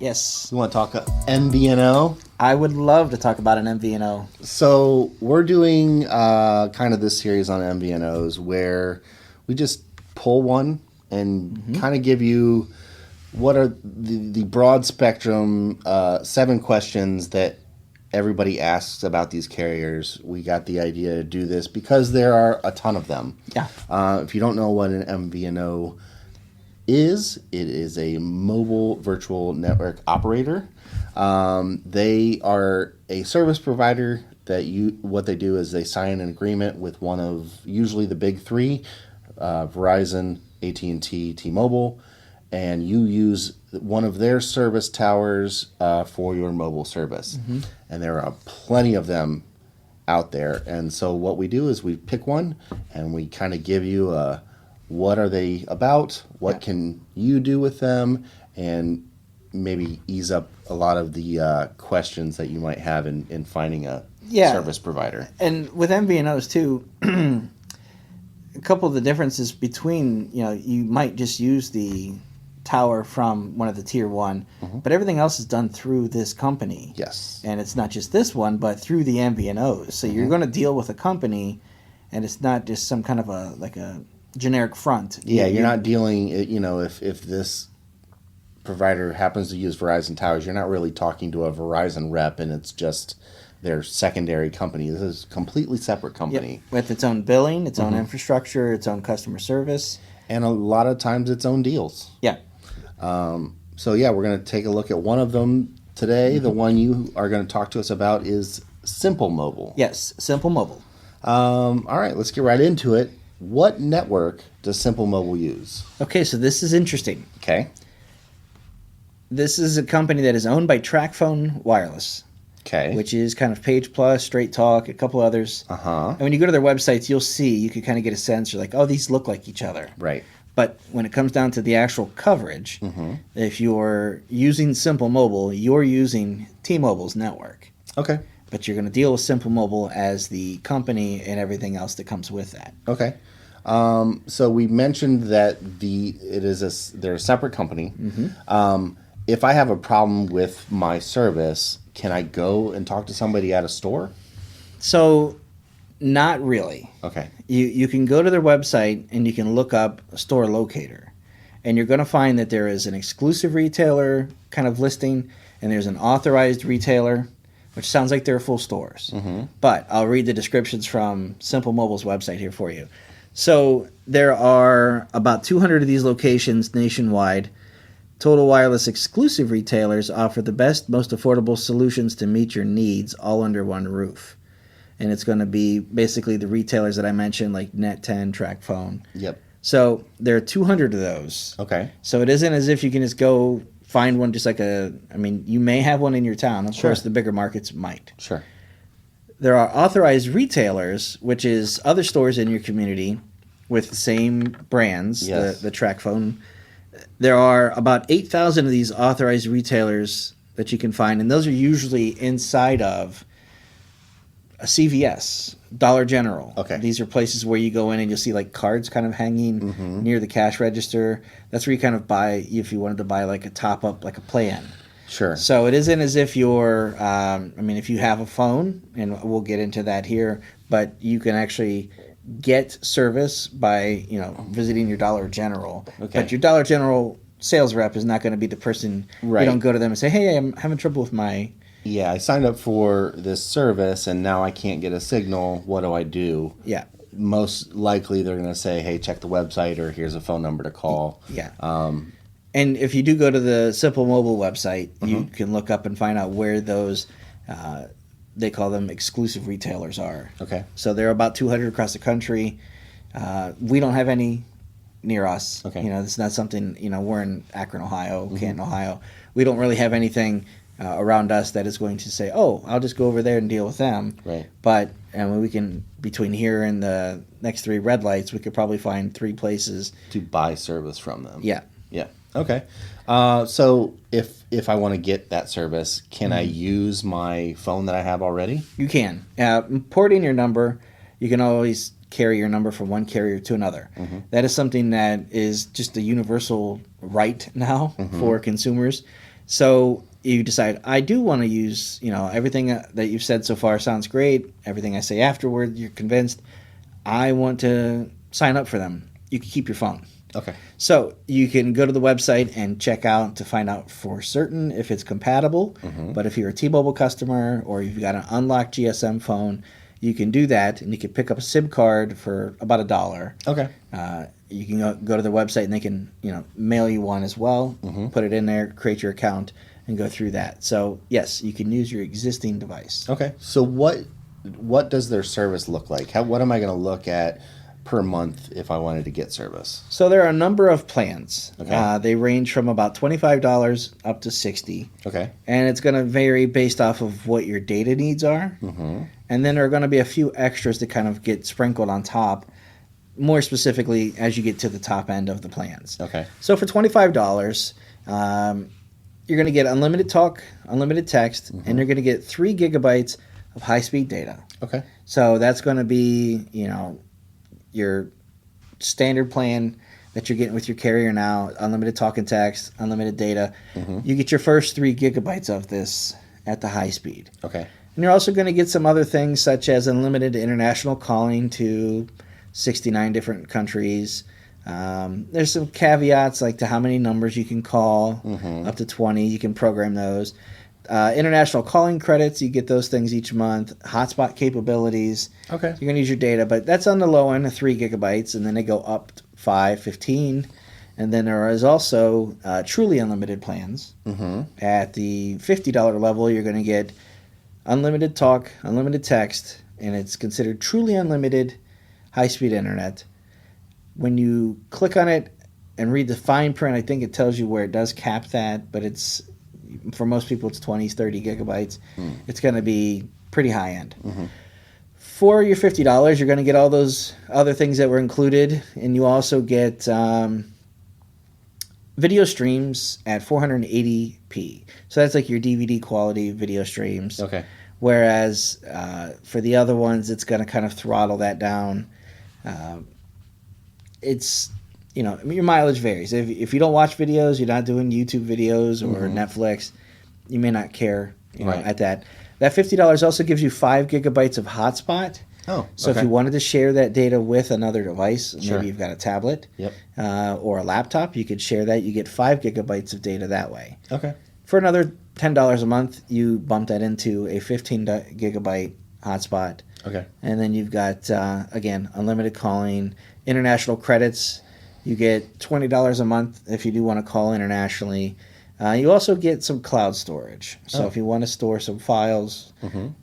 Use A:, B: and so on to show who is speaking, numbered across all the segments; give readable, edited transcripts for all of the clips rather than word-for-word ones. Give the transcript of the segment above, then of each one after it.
A: Yes.
B: You want to talk MVNO?
A: I would love to talk about an MVNO.
B: So we're doing kind of this series on MVNOs where we just pull one and kind of give you what are the broad spectrum 7 questions that everybody asks about these carriers. We got the idea to do this because there are a ton of them.
A: Yeah.
B: If you don't know what an MVNO is, it is a mobile virtual network operator. They are a service provider that what they do is they sign an agreement with one of usually the big 3, Verizon, AT&T, T-Mobile, and you use one of their service towers for your mobile service. And there are plenty of them out there. And so what we do is we pick one and we kind of give you what are they about, what can you do with them, and maybe ease up a lot of the questions that you might have in finding a service provider.
A: And with MVNOs too, a couple of the differences between, you might just use the tower from one of the tier 1, but everything else is done through this company.
B: Yes.
A: And it's not just this one, but through the MVNOs. So you're going to deal with a company, and it's not just some kind of a generic front.
B: Yeah, you're not dealing, if this provider happens to use Verizon towers, you're not really talking to a Verizon rep, and it's just their secondary company. This is a completely separate company.
A: Yep. With its own billing, its own infrastructure, its own customer service.
B: And a lot of times its own deals.
A: Yeah.
B: We're going to take a look at one of them today. The one you are going to talk to us about is Simple Mobile.
A: Yes, Simple Mobile.
B: All right, let's get right into it. What network does Simple Mobile use?
A: Okay, so this is interesting.
B: Okay.
A: This is a company that is owned by TracFone Wireless.
B: Okay.
A: Which is kind of Page Plus, Straight Talk, a couple others. And when you go to their websites, you'll see, you can kind of get a sense, you're like, oh, these look like each other.
B: Right.
A: But when it comes down to the actual coverage, if you're using Simple Mobile, you're using T-Mobile's network.
B: Okay.
A: But you're going to deal with Simple Mobile as the company and everything else that comes with that.
B: Okay. So we mentioned that they're a separate company. If I have a problem with my service, can I go and talk to somebody at a store?
A: So, not really.
B: Okay.
A: You can go to their website and you can look up a store locator. And you're going to find that there is an exclusive retailer kind of listing, and there's an authorized retailer, which sounds like they're full stores. But I'll read the descriptions from Simple Mobile's website here for you. So there are about 200 of these locations nationwide. Total Wireless exclusive retailers offer the best, most affordable solutions to meet your needs all under one roof. And it's going to be basically the retailers that I mentioned, like Net10, TracFone.
B: Yep.
A: So there are 200 of those.
B: Okay.
A: So it isn't as if you can just go find one just you may have one in your town. Of course, the bigger markets might.
B: Sure.
A: There are authorized retailers, which is other stores in your community with the same brands, the TracFone. There are about 8,000 of these authorized retailers that you can find, and those are usually inside of a CVS, Dollar General.
B: Okay.
A: These are places where you go in and you'll see like cards kind of hanging near the cash register. That's where you kind of buy, if you wanted to buy like a top-up, like a plan.
B: Sure.
A: So it isn't as if you're, if you have a phone, and we'll get into that here, but you can actually get service by, visiting your Dollar General.
B: Okay.
A: But your Dollar General sales rep is not going to be the person.
B: Right.
A: You don't go to them and say, hey, I'm having trouble with my...
B: Yeah, I signed up for this service, and now I can't get a signal. What do I do?
A: Yeah.
B: Most likely they're going to say, hey, check the website, or here's a phone number to call.
A: Yeah. And if you do go to the Simple Mobile website, you can look up and find out where those, they call them exclusive retailers are.
B: Okay.
A: So there are about 200 across the country. We don't have any near us.
B: Okay.
A: It's not something, we're in Akron, Ohio, Canton, Ohio. We don't really have anything around us that is going to say, oh, I'll just go over there and deal with them.
B: Right.
A: But we can, between here and the next 3 red lights, we could probably find 3 places
B: to buy service from them.
A: Yeah.
B: Yeah. Okay. So if I want to get that service, can I use my phone that I have already?
A: You can. Port in your number. You can always carry your number from one carrier to another. That is something that is just a universal right now for consumers. So you decide, I do want to use, everything that you've said so far sounds great. Everything I say afterward, you're convinced. I want to sign up for them. You can keep your phone.
B: Okay.
A: So you can go to the website and check out to find out for certain if it's compatible. But if you're a T-Mobile customer or you've got an unlocked GSM phone, you can do that, and you can pick up a SIM card for about $1.
B: Okay.
A: You can go to the website, and they can mail you one as well. Put it in there, create your account, and go through that. So yes, you can use your existing device.
B: Okay. So what does their service look like? What am I going to look at per month if I wanted to get service?
A: So there are a number of plans.
B: Okay.
A: They range from about $25 up to $60.
B: Okay.
A: And it's going to vary based off of what your data needs are. And then there are going to be a few extras that kind of get sprinkled on top, more specifically as you get to the top end of the plans.
B: Okay.
A: So for $25, you're going to get unlimited talk, unlimited text, and you're going to get 3 gigabytes of high-speed data.
B: Okay.
A: So that's going to be, your standard plan that you're getting with your carrier now, unlimited talk and text, unlimited data. You get your first 3 gigabytes of this at the high speed.
B: Okay.
A: And you're also going to get some other things such as unlimited international calling to 69 different countries. There's some caveats like to how many numbers you can call, up to 20. You can program those. International calling credits, you get those things each month. Hotspot capabilities.
B: Okay.
A: You're going to use your data, but that's on the low end of 3 gigabytes, and then they go up to 5, 15. And then there is also truly unlimited plans. At the $50 level, you're going to get unlimited talk, unlimited text, and it's considered truly unlimited high-speed internet. When you click on it and read the fine print, I think it tells you where it does cap that, but it's for most people it's 20, 30 gigabytes. It's going to be pretty high end. For your $50, you're going to get all those other things that were included, and you also get video streams at 480p. So that's like your DVD quality video streams.
B: Okay.
A: Whereas for the other ones, it's going to kind of throttle that down. It's, your mileage varies. If you don't watch videos, you're not doing YouTube videos or Netflix, you may not care at that. That $50 also gives you 5 gigabytes of hotspot.
B: Oh,
A: so if you wanted to share that data with another device, maybe you've got a tablet or a laptop, you could share that. You get 5 gigabytes of data that way.
B: Okay.
A: For another $10 a month, you bump that into a 15 gigabyte hotspot.
B: Okay.
A: And then you've got, again, unlimited calling, international credits. You get $20 a month if you do want to call internationally. You also get some cloud storage. So if you want to store some files,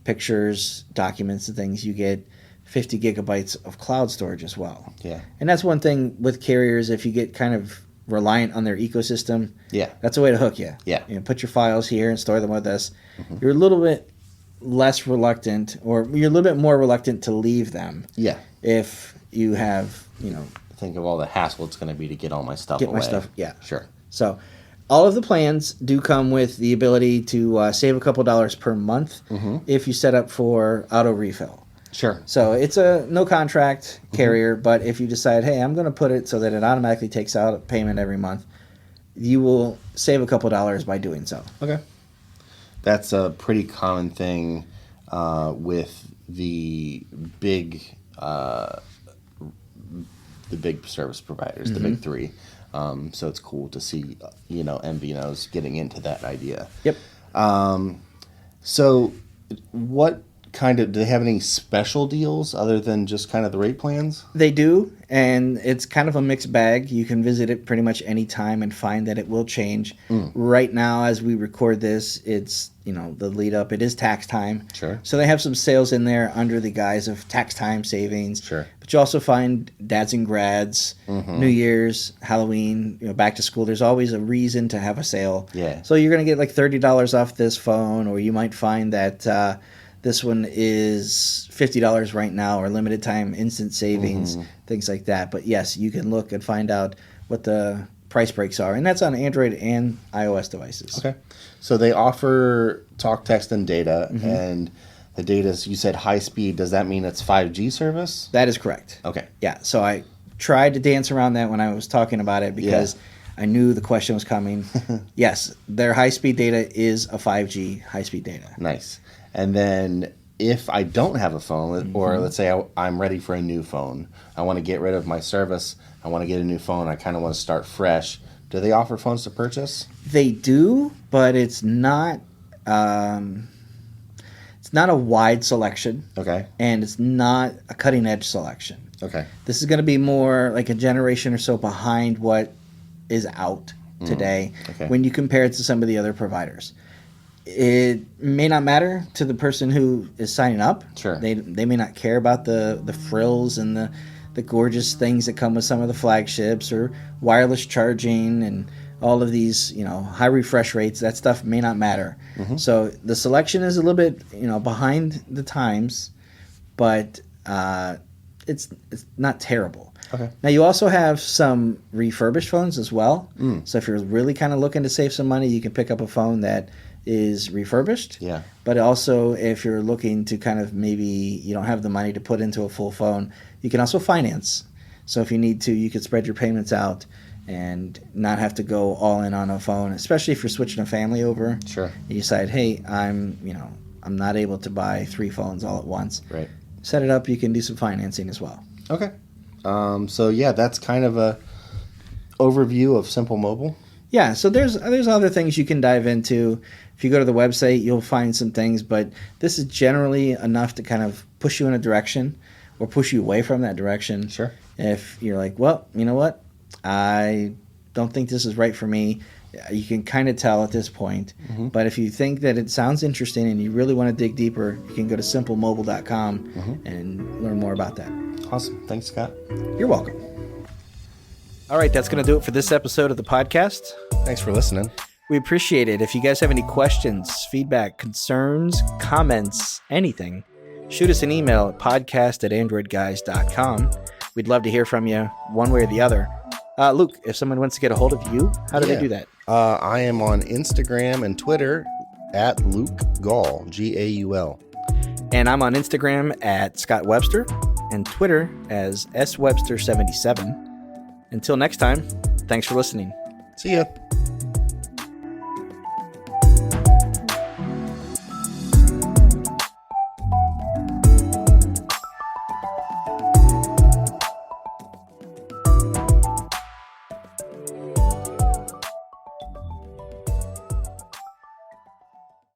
A: pictures, documents, and things, you get 50 gigabytes of cloud storage as well.
B: Yeah.
A: And that's one thing with carriers, if you get kind of reliant on their ecosystem, that's a way to hook you.
B: Yeah.
A: Put your files here and store them with us. You're a little bit less reluctant, or you're a little bit more reluctant to leave them.
B: Yeah.
A: If you have,
B: think of all the hassle it's going to be to get all my stuff
A: get
B: away.
A: my stuff. Yeah.
B: Sure.
A: So all of the plans do come with the ability to save a couple dollars per month if you set up for auto refill.
B: Sure.
A: So it's a no contract carrier, but if you decide, hey, I'm going to put it so that it automatically takes out a payment every month, you will save a couple dollars by doing so.
B: Okay. That's a pretty common thing with the big service providers, the big three. So it's cool to see, MVNOs getting into that idea.
A: Yep.
B: So what do they have any special deals other than just kind of the rate plans? They
A: do, and it's kind of a mixed bag. You can visit it pretty much any time and find that it will change. Right now, as we record this, it's, the lead up, it is tax time.
B: Sure.
A: So they have some sales in there under the guise of tax time savings.
B: Sure.
A: But you also find dads and grads, New Year's, Halloween, back to school. There's always a reason to have a sale.
B: Yeah.
A: So you're going to get like $30 off this phone, or you might find that this one is $50 right now, or limited time instant savings, things like that. But yes, you can look and find out what the price breaks are, and that's on Android and iOS devices.
B: Okay. So they offer talk, text, and data, and the data, you said high speed. Does that mean it's 5G service?
A: That is correct.
B: Okay.
A: Yeah, so I tried to dance around that when I was talking about it because I knew the question was coming. Yes, their high-speed data is a 5G high-speed data.
B: Nice. And then if I don't have a phone, or let's say I'm ready for a new phone, I want to get rid of my service, I want to get a new phone, I kind of want to start fresh, do they offer phones to purchase?
A: They do, but it's not a wide selection.
B: Okay.
A: And it's not a cutting-edge selection.
B: Okay.
A: This is going to be more like a generation or so behind what is out today when you compare it to some of the other providers. It may not matter to the person who is signing up.
B: Sure.
A: They may not care about the frills and the gorgeous things that come with some of the flagships or wireless charging and all of these, high refresh rates. That stuff may not matter. So the selection is a little bit, behind the times, but it's not terrible.
B: Okay.
A: Now you also have some refurbished phones as well. So if you're really kind of looking to save some money, you can pick up a phone that is refurbished.
B: Yeah.
A: But also if you're looking to kind of maybe you don't have the money to put into a full phone, you can also finance. So if you need to, you could spread your payments out and not have to go all in on a phone, especially if you're switching a family over.
B: Sure.
A: You decide, hey, I'm not able to buy 3 phones all at once.
B: Right.
A: Set it up, you can do some financing as well.
B: Okay. So yeah, that's kind of a overview of Simple Mobile.
A: Yeah, so there's other things you can dive into. If you go to the website, you'll find some things, but this is generally enough to kind of push you in a direction or push you away from that direction.
B: Sure.
A: If you're like, well, you know what? I don't think this is right for me. You can kind of tell at this point. But if you think that it sounds interesting and you really want to dig deeper, you can go to simplemobile.com and learn more about that.
B: Awesome. Thanks, Scott.
A: You're welcome. All right, that's going to do it for this episode of the podcast.
B: Thanks for listening.
A: We appreciate it. If you guys have any questions, feedback, concerns, comments, anything, shoot us an email at podcast@AndroidGuys.com. We'd love to hear from you one way or the other. Luke, if someone wants to get a hold of you, how do they do that?
B: I am on Instagram and Twitter at Luke Gaul, Gaul.
A: And I'm on Instagram at Scott Webster and Twitter as SWebster77. Until next time, thanks for listening.
B: See ya.